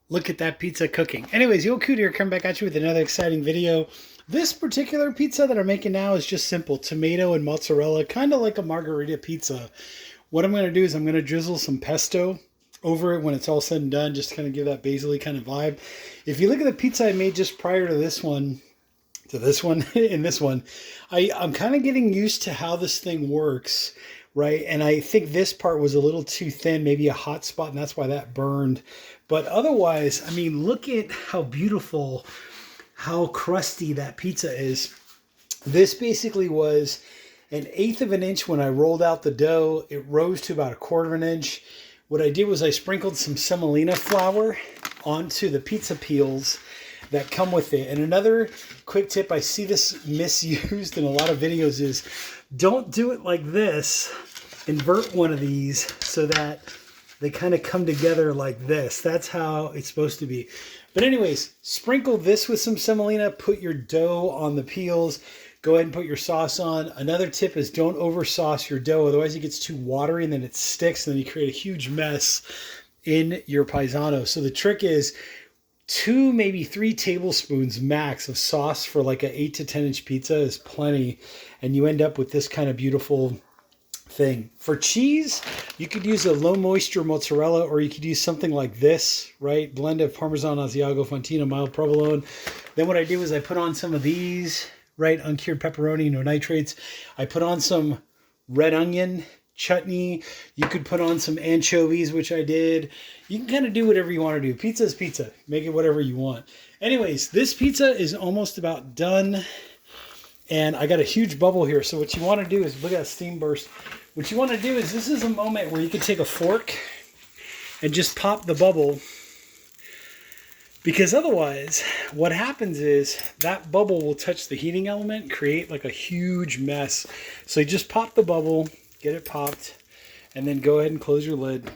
Look at that pizza cooking. Anyways, Yo Coot here, coming back at you with another exciting video. This particular pizza that I'm making now is just simple. Tomato and mozzarella, kind of like a margarita pizza. What I'm going to do is I'm going to drizzle some pesto over it when it's all said and done, just to kind of give that basil-y kind of vibe. If you look at the pizza I made just prior to this one, in this one, I'm kind of getting used to how this thing works, right? And I think this part was a little too thin, maybe a hot spot, and that's why that burned. But otherwise, I mean, look at how beautiful, how crusty that pizza is. This basically was an eighth of an inch when I rolled out the dough. It rose to about a quarter of an inch. What I did was I sprinkled some semolina flour onto the pizza peels that come with it. And another quick tip, I see this misused in a lot of videos, is don't do it like this. Invert one of these so that they kind of come together like this. That's how it's supposed to be. But anyways, sprinkle this with some semolina, put your dough on the peels, go ahead and put your sauce on. Another tip is don't over sauce your dough, otherwise it gets too watery and then it sticks and then you create a huge mess in your Piezano. So the trick is 2, maybe 3 tablespoons max of sauce for like an 8 to 10 inch pizza is plenty. And you end up with this kind of beautiful thing. For cheese, you could use a low moisture mozzarella, or you could use something like this, right? Blend of Parmesan, Asiago, Fontina, mild provolone. Then what I did was I put on some of these, right? Uncured pepperoni, no nitrates. I put on some red onion chutney. You could put on some anchovies, which I did. You can kind of do whatever you want to do. Pizza is pizza. Make it whatever you want. Anyways, this pizza is almost about done. And I got a huge bubble here. So what you want to do is, look at that steam burst. What you want to do is, this is a moment where you can take a fork and just pop the bubble. Because otherwise, what happens is that bubble will touch the heating element, create like a huge mess. So you just pop the bubble, get it popped, and then go ahead and close your lid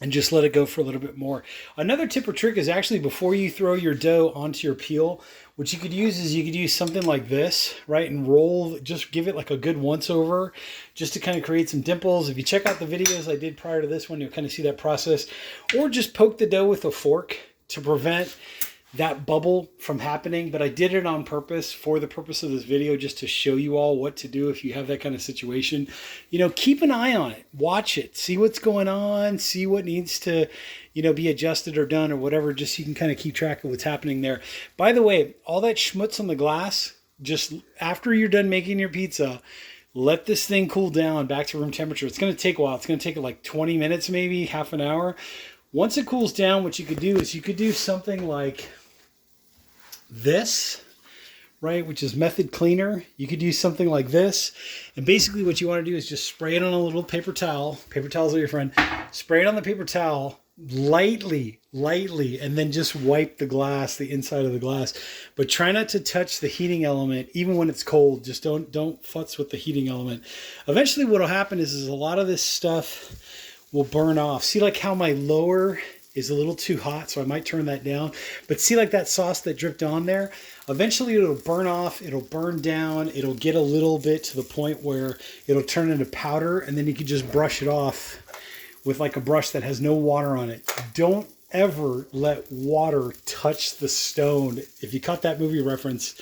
and just let it go for a little bit more. Another tip or trick is actually, before you throw your dough onto your peel, what you could use is you could use something like this, right? And roll, just give it like a good once over just to kind of create some dimples. If you check out the videos I did prior to this one, you'll kind of see that process. Or just poke the dough with a fork to prevent that bubble from happening. But I did it on purpose for the purpose of this video, just to show you all what to do if you have that kind of situation. You know, keep an eye on it, watch it, see what's going on, see what needs to, you know, be adjusted or done or whatever, just so you can kind of keep track of what's happening there. By the way, all that schmutz on the glass, just after you're done making your pizza, let this thing cool down back to room temperature. It's going to take a while. It's going to take like 20 minutes, maybe half an hour. Once it cools down, what you could do is you could do something like this, right, which is method cleaner. You could use something like this, and basically what you want to do is just spray it on a little paper towel. Paper towels are your friend. Spray it on the paper towel lightly, and then just wipe the glass, the inside of the glass. But try not to touch the heating element, even when it's cold. Just don't futz with the heating element. Eventually what will happen is a lot of this stuff will burn off. See, like how my lower is a little too hot, so I might turn that down. But see, like that sauce that dripped on there, eventually it'll burn off, it'll burn down, it'll get a little bit to the point where it'll turn into powder, and then you can just brush it off with like a brush that has no water on it. Don't ever let water touch the stone. If you caught that movie reference,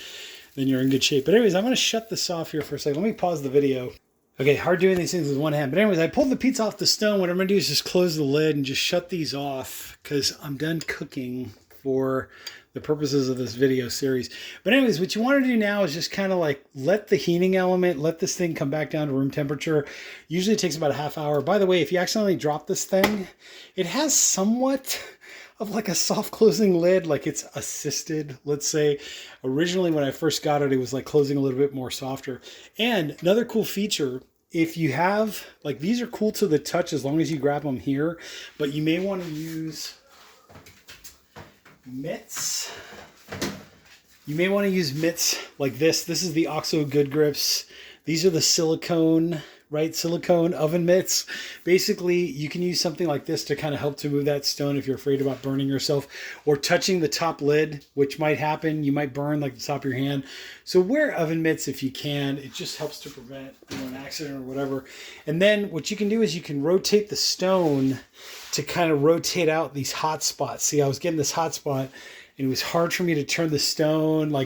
then you're in good shape. But anyways, I'm gonna shut this off here for a second. Let me pause the video. Okay, hard doing these things with one hand. But anyways, I pulled the pizza off the stone. What I'm going to do is just close the lid and just shut these off, because I'm done cooking for the purposes of this video series. But anyways, what you want to do now is just kind of like let the heating element, let this thing come back down to room temperature. Usually it takes about a half hour. By the way, if you accidentally drop this thing, it has somewhat of like a soft closing lid, like it's assisted, let's say. Originally when I first got it, it was like closing a little bit more softer. And another cool feature, if you have, like, these are cool to the touch as long as you grab them here, but you may want to use mitts. You may want to use mitts like this. This is the Oxo Good Grips. These are the silicone, right? Silicone oven mitts. Basically, you can use something like this to kind of help to move that stone if you're afraid about burning yourself or touching the top lid, which might happen. You might burn like the top of your hand. So wear oven mitts if you can. It just helps to prevent, you know, an accident or whatever. And then what you can do is you can rotate the stone to kind of rotate out these hot spots. See, I was getting this hot spot and it was hard for me to turn the stone. I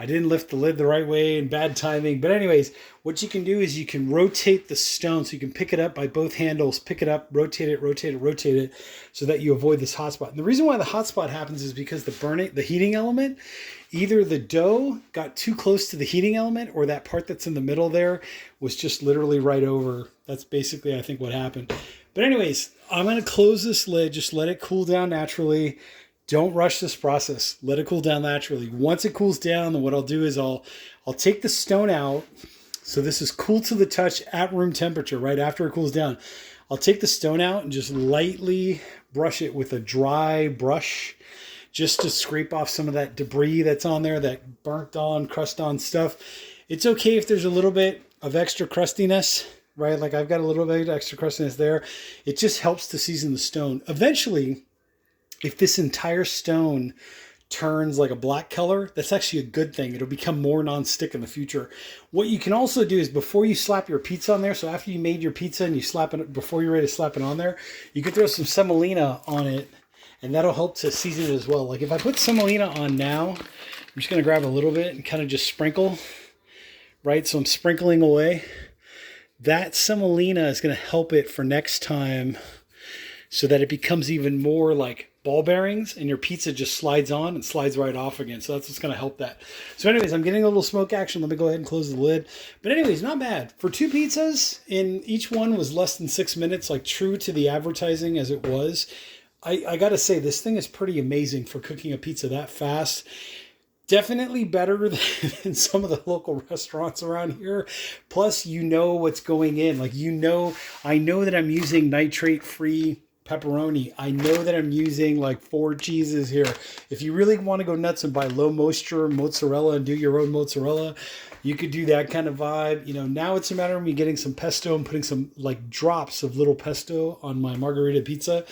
didn't lift the lid the right way and bad timing. But anyways, what you can do is you can rotate the stone. So you can pick it up by both handles, pick it up, rotate it so that you avoid this hot spot. And the reason why the hot spot happens is because the heating element, either the dough got too close to the heating element or that part that's in the middle there was just literally right over. That's basically, I think, what happened. But anyways, I'm going to close this lid. Just let it cool down naturally. Don't rush this process. Let it cool down naturally. Once it cools down, then what I'll do is I'll take the stone out. So this is cool to the touch at room temperature, right after it cools down. I'll take the stone out and just lightly brush it with a dry brush just to scrape off some of that debris that's on there, that burnt on, crust on stuff. It's okay if there's a little bit of extra crustiness, right? Like I've got a little bit of extra crustiness there. It just helps to season the stone. Eventually, if this entire stone turns like a black color, that's actually a good thing. It'll become more non-stick in the future. What you can also do is before you slap your pizza on there, so after you made your pizza and you slap it, before you're ready to slap it on there, you can throw some semolina on it and that'll help to season it as well. Like if I put semolina on now, I'm just gonna grab a little bit and kind of just sprinkle, right? So I'm sprinkling away. That semolina is gonna help it for next time so that it becomes even more like ball bearings and your pizza just slides on and slides right off again. So that's what's going to help that. So anyways, I'm getting a little smoke action. Let me go ahead and close the lid. But anyways, not bad. For 2 pizzas, and each one was less than 6 minutes, like true to the advertising as it was. I got to say, this thing is pretty amazing for cooking a pizza that fast. Definitely better than some of the local restaurants around here. Plus, you know what's going in. Like, I know that I'm using nitrate-free pepperoni. I know that I'm using like 4 cheeses here. If you really want to go nuts and buy low moisture mozzarella and do your own mozzarella, you could do that kind of vibe. You know, now it's a matter of me getting some pesto and putting some like drops of little pesto on my margherita pizza,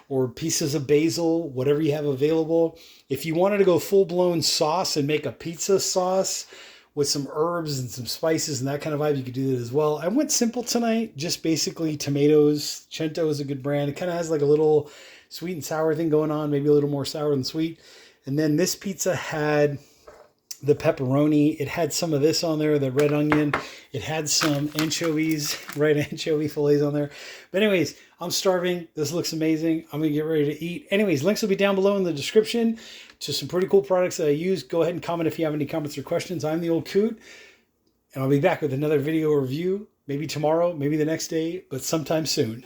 or pieces of basil, whatever you have available. If you wanted to go full-blown sauce and make a pizza sauce with some herbs and some spices and that kind of vibe, you could do that as well. I went simple tonight, just basically tomatoes. Cento is a good brand. It kind of has like a little sweet and sour thing going on, maybe a little more sour than sweet. And then this pizza had the pepperoni. It had some of this on there, the red onion. It had some anchovies, right? Anchovy fillets on there. But anyways, I'm starving. This looks amazing. I'm going to get ready to eat. Anyways, links will be down below in the description to some pretty cool products that I use. Go ahead and comment if you have any comments or questions. I'm the Old Coot, and I'll be back with another video review, maybe tomorrow, maybe the next day, but sometime soon.